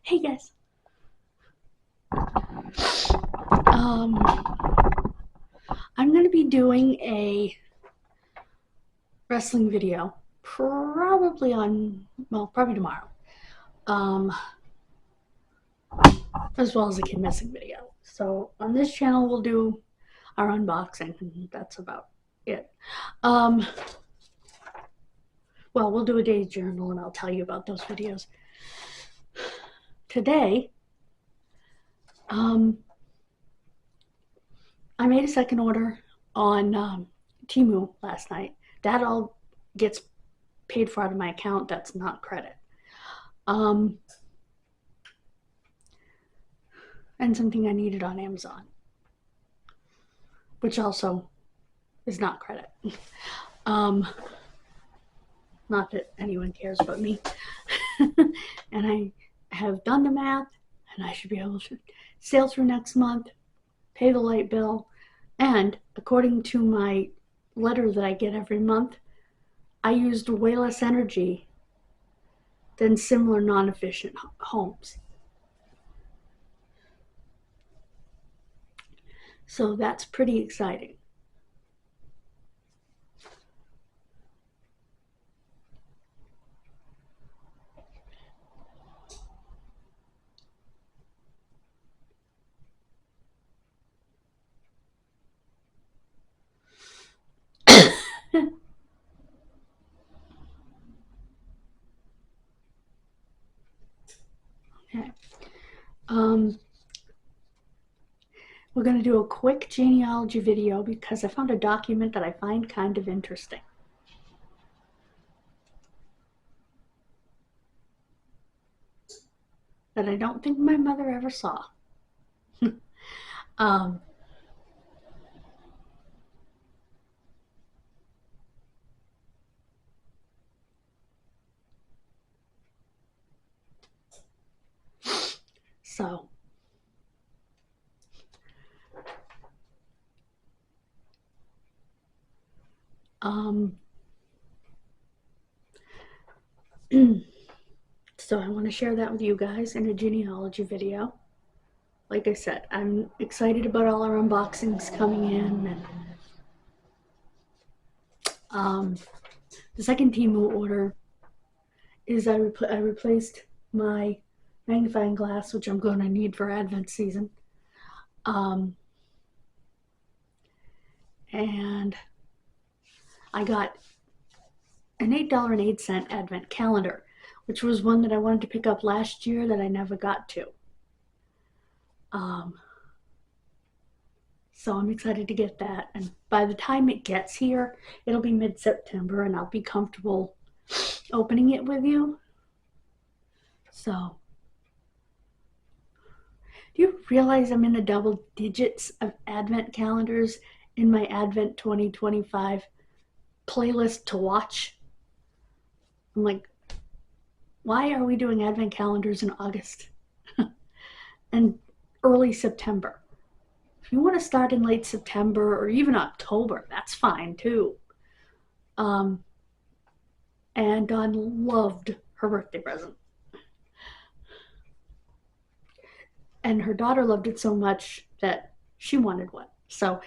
Hey guys. I'm gonna be doing a wrestling video, probably tomorrow. Um, as well as a kid missing video. So on this channel we'll do our unboxing, and that's about it. Um, well, we'll do a day's journal and I'll tell you about those videos. Today, I made a second order on Temu last night. That all gets paid for out of my account. That's not credit. And something I needed on Amazon, which also is not credit. Um, Not that anyone cares but me. And I have done the math, and I should be able to sail through next month, pay the light bill, and according to my letter that I get every month, I used way less energy than similar non-efficient homes. So that's pretty exciting. Okay. We're going to do a quick genealogy video because I found a document that I find kind of interesting. That I don't think my mother ever saw. um, so, so I want to share that with you guys in a genealogy video. Like I said, I'm excited about all our unboxings coming in, and the second Temu order is I replaced my magnifying glass, which I'm going to need for Advent season. And I got an $8.08 Advent calendar, which was one that I wanted to pick up last year that I never got to. So I'm excited to get that. And by the time it gets here, it'll be mid-September and I'll be comfortable opening it with you. So, do you realize I'm in the double digits of Advent calendars in my Advent 2025 playlist to watch? I'm like, why are we doing Advent calendars in August and early September? If you want to start in late September or even October, that's fine too. And Dawn loved her birthday present. And her daughter loved it so much that she wanted one. So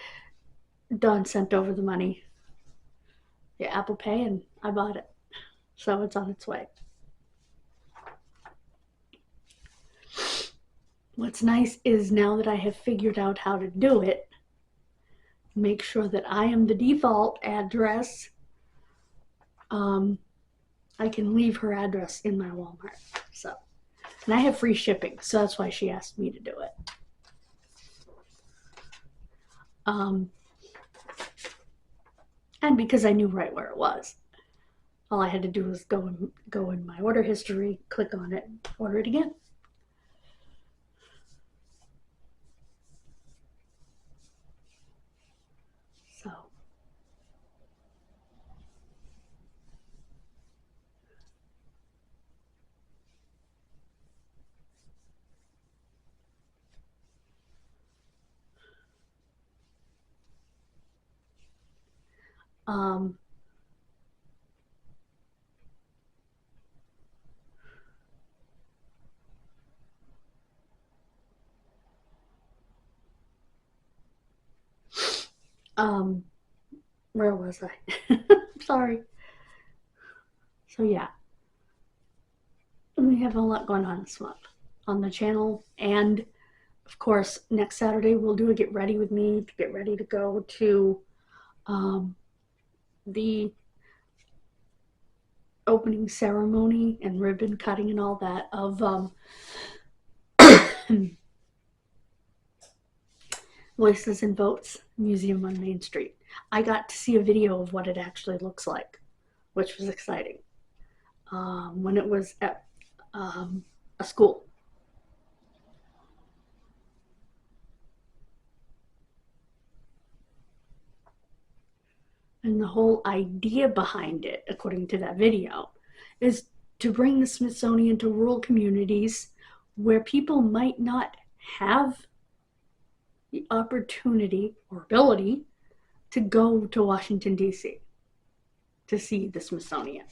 Dawn sent over the money, yeah, Apple Pay, and I bought it. So it's on its way. What's nice is now that I have figured out how to do it, make sure that I am the default address. I can leave her address in my Walmart. So, and I have free shipping, so that's why she asked me to do it. And because I knew right where it was. All I had to do was go in my order history, click on it, order it again. So, Where was I? Sorry. So yeah, we have a lot going on this month on the channel, and of course next Saturday we'll do a get ready with me to get ready to go to the opening ceremony and ribbon cutting and all that of Voices and Votes Museum on Main Street. I got to see a video of what it actually looks like, which was exciting, when it was at a school. And the whole idea behind it, according to that video, is to bring the Smithsonian to rural communities where people might not have the opportunity or ability to go to Washington, D.C. to see the Smithsonian.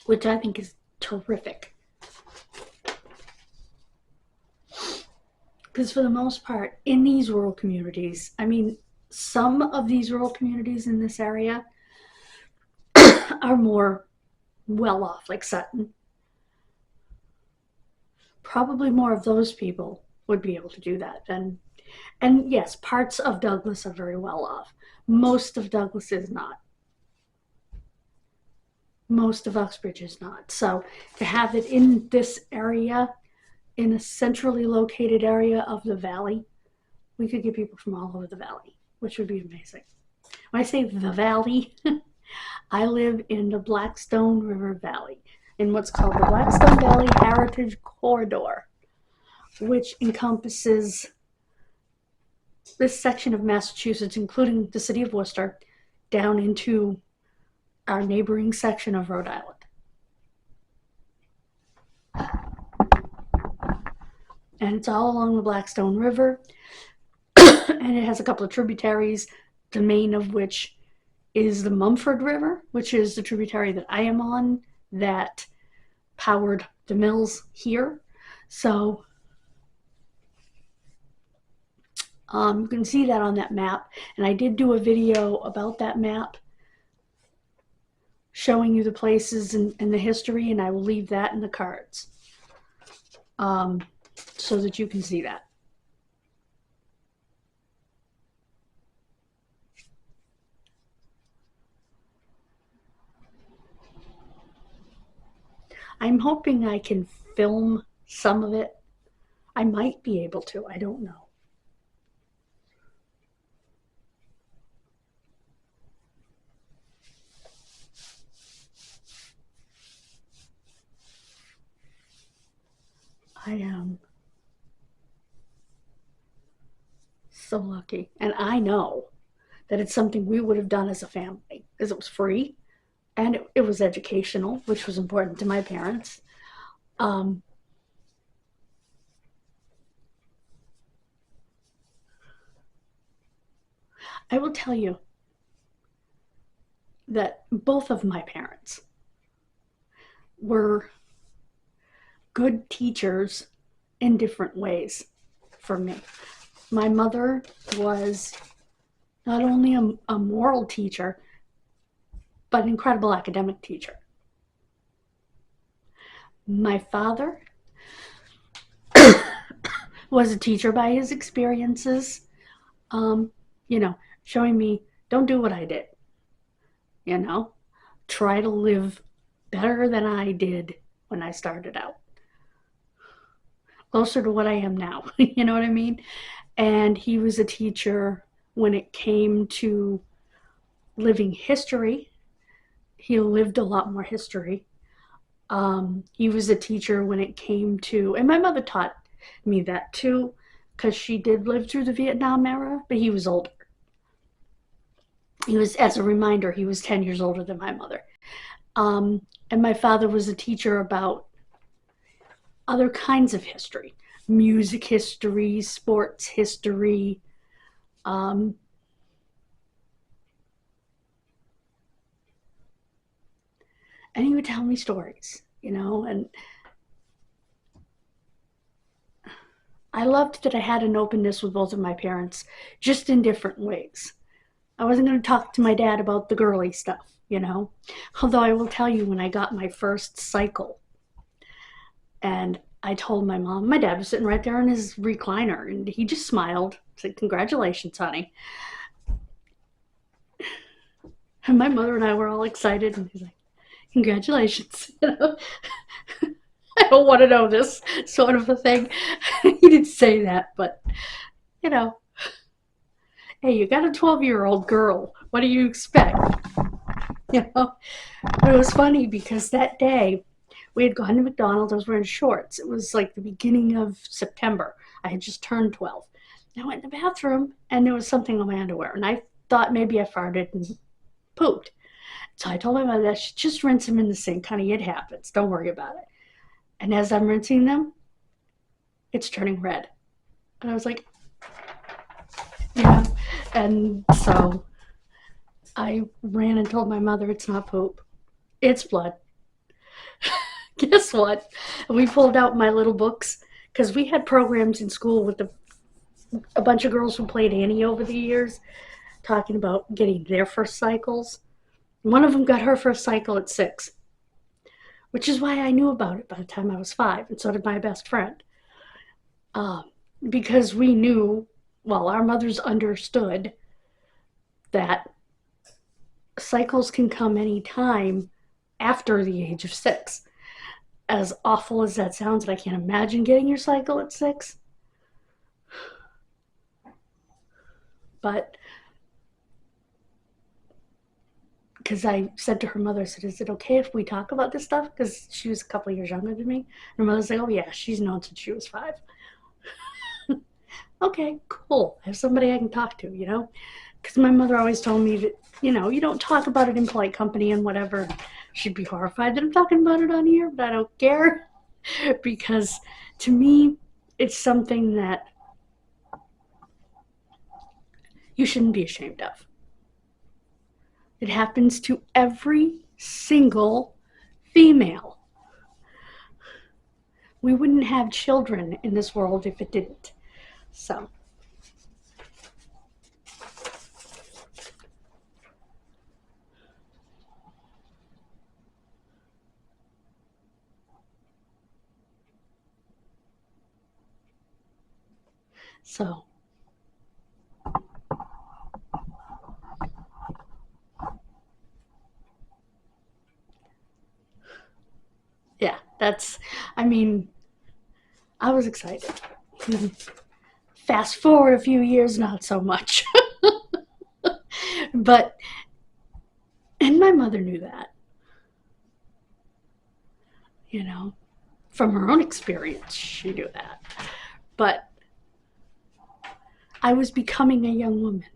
Which I think is terrific. Because for the most part, in these rural communities, I mean, some of these rural communities in this area are more well off, like Sutton. Probably more of those people would be able to do that. And yes, parts of Douglas are very well off. Most of Douglas is not. Most of Uxbridge is not. So to have it in this area, in a centrally located area of the valley, we could get people from all over the valley, which would be amazing. When I say the valley, I live in the Blackstone River Valley, in what's called the Blackstone Valley Heritage Corridor, which encompasses this section of Massachusetts, including the city of Worcester, down into our neighboring section of Rhode Island. And it's all along the Blackstone River, and it has a couple of tributaries, the main of which is the Mumford River, which is the tributary that I am on that powered the mills here. So you can see that on that map, and I did do a video about that map showing you the places and the history, and I will leave that in the cards so that you can see that. I'm hoping I can film some of it. I might be able to, I don't know. I am so lucky. And I know that it's something we would have done as a family, because it was free and it was educational, which was important to my parents. I will tell you that both of my parents were good teachers in different ways for me. My mother was not only a moral teacher, but an incredible academic teacher. My father was a teacher by his experiences, you know, showing me, don't do what I did, you know, try to live better than I did when I started out. Closer to what I am now, you know what I mean? And he was a teacher when it came to living history. He lived a lot more history. He was a teacher when it came to, and my mother taught me that too, because she did live through the Vietnam era, but he was older. He was, as a reminder, he was 10 years older than my mother. And my father was a teacher about other kinds of history, music history, sports history, and he would tell me stories, you know, and I loved that I had an openness with both of my parents, just in different ways. I wasn't going to talk to my dad about the girly stuff, you know, although I will tell you, when I got my first cycle and I told my mom, my dad was sitting right there in his recliner and he just smiled, said, "Congratulations, honey." And my mother and I were all excited, and he's like, "Congratulations." You know, I don't want to know this, sort of a thing. He didn't say that, but you know, hey, you got a 12-year-old girl. What do you expect? You know, but it was funny because that day we had gone to McDonald's. I was wearing shorts. It was like the beginning of September. I had just turned 12. I went in the bathroom and there was something on my underwear, and I thought maybe I farted and pooped. So I told my mother that she'd just rinse them in the sink. Honey, it happens. Don't worry about it. And as I'm rinsing them, it's turning red. And I was like, yeah. And so I ran and told my mother, "It's not poop, it's blood." Guess what? We pulled out my little books because we had programs in school with a bunch of girls who played Annie over the years, talking about getting their first cycles. One of them got her first cycle at 6, which is why I knew about it by the time I was 5, and so did my best friend. Because we knew, well, our mothers understood that cycles can come anytime after the age of 6. As awful as that sounds, and I can't imagine getting your cycle at 6. But because I said to her mother, I said, "Is it okay if we talk about this stuff?" Because she was a couple of years younger than me. And her mother's like, "Oh yeah, she's known since she was 5." Okay, cool. I have somebody I can talk to, you know? Because my mother always told me that, you know, you don't talk about it in polite company and whatever. She'd be horrified that I'm talking about it on here, but I don't care. Because to me, it's something that you shouldn't be ashamed of. It happens to every single female. We wouldn't have children in this world if it didn't. So, so yeah, that's, I mean, I was excited. Fast forward a few years, not so much. But, and my mother knew that, you know, from her own experience, she knew that. But I was becoming a young woman.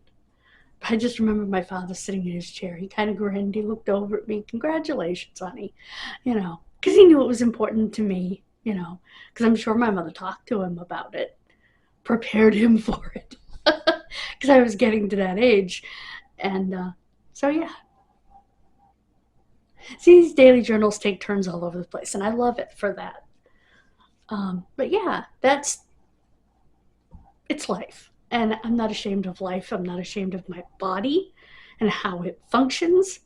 I just remember my father sitting in his chair. He kind of grinned. He looked over at me. "Congratulations, honey." You know, because he knew it was important to me, you know, because I'm sure my mother talked to him about it, prepared him for it, because I was getting to that age. And so, yeah. See, these daily journals take turns all over the place, and I love it for that. But yeah, it's life. And I'm not ashamed of life. I'm not ashamed of my body and how it functions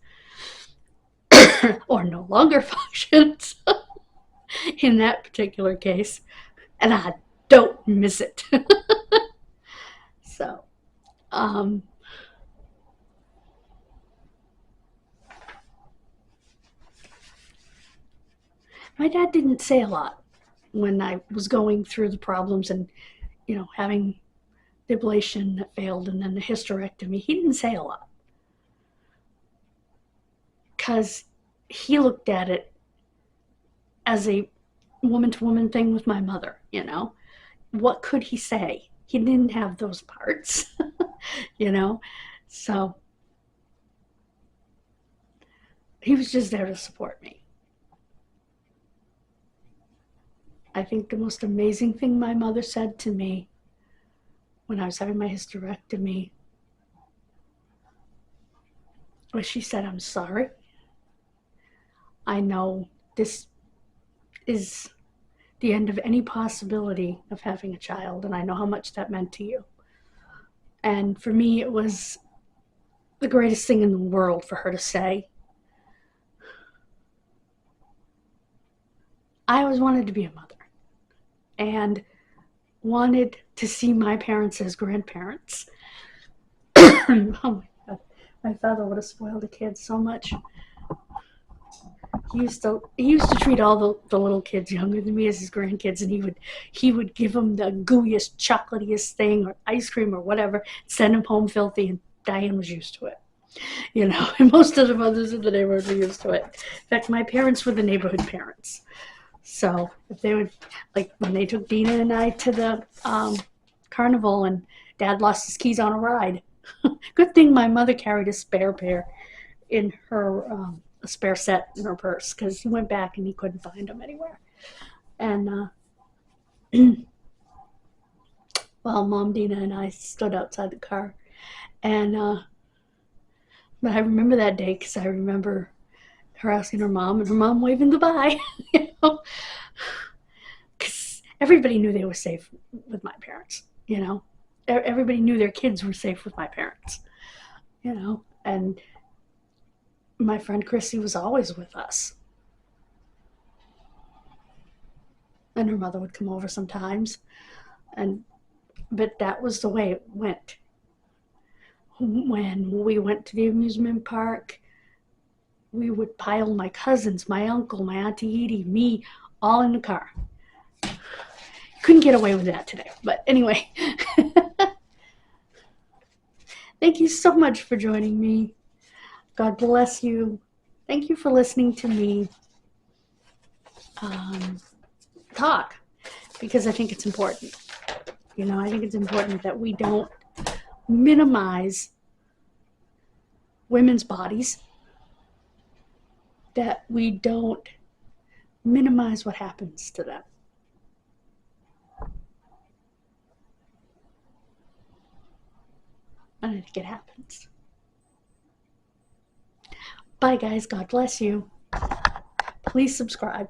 or no longer functions in that particular case. And I don't miss it. So, um, my dad didn't say a lot when I was going through the problems and, you know, having the ablation that failed and then the hysterectomy. He didn't say a lot because he looked at it as a woman to woman thing with my mother, you know. What could he say? He didn't have those parts, you know. So he was just there to support me. I think the most amazing thing my mother said to me when I was having my hysterectomy was, she said, "I'm sorry. I know this is the end of any possibility of having a child, and I know how much that meant to you. And for me, it was the greatest thing in the world for her to say. I always wanted to be a mother and wanted to see my parents as grandparents. Oh my God. My father would have spoiled the kids so much. He used to treat all the little kids younger than me as his grandkids, and he would give them the gooeyest, chocolatiest thing or ice cream or whatever, send them home filthy, and Diane was used to it. And most of the mothers in the neighborhood were used to it. In fact, my parents were the neighborhood parents. So if they would, like when they took Dina and I to the carnival and Dad lost his keys on a ride. Good thing my mother carried a spare pair in her, a spare set in her purse, because he went back and he couldn't find them anywhere. And well, Mom, Dina, and I stood outside the car, and but I remember that day because I remember her asking her mom and her mom waving goodbye. you know, because everybody knew they were safe with my parents. Everybody knew their kids were safe with my parents. And my friend Chrissy was always with us, and her mother would come over sometimes, but that was the way it went. When we went to the amusement park, we would pile my cousins, my uncle, my Auntie Edie, me, all in the car. Couldn't get away with that today, but anyway. Thank you so much for joining me. God bless you. Thank you for listening to me talk, because I think it's important. I think it's important that we don't minimize women's bodies, that we don't minimize what happens to them. And I think it happens. Bye, guys. God bless you. Please subscribe.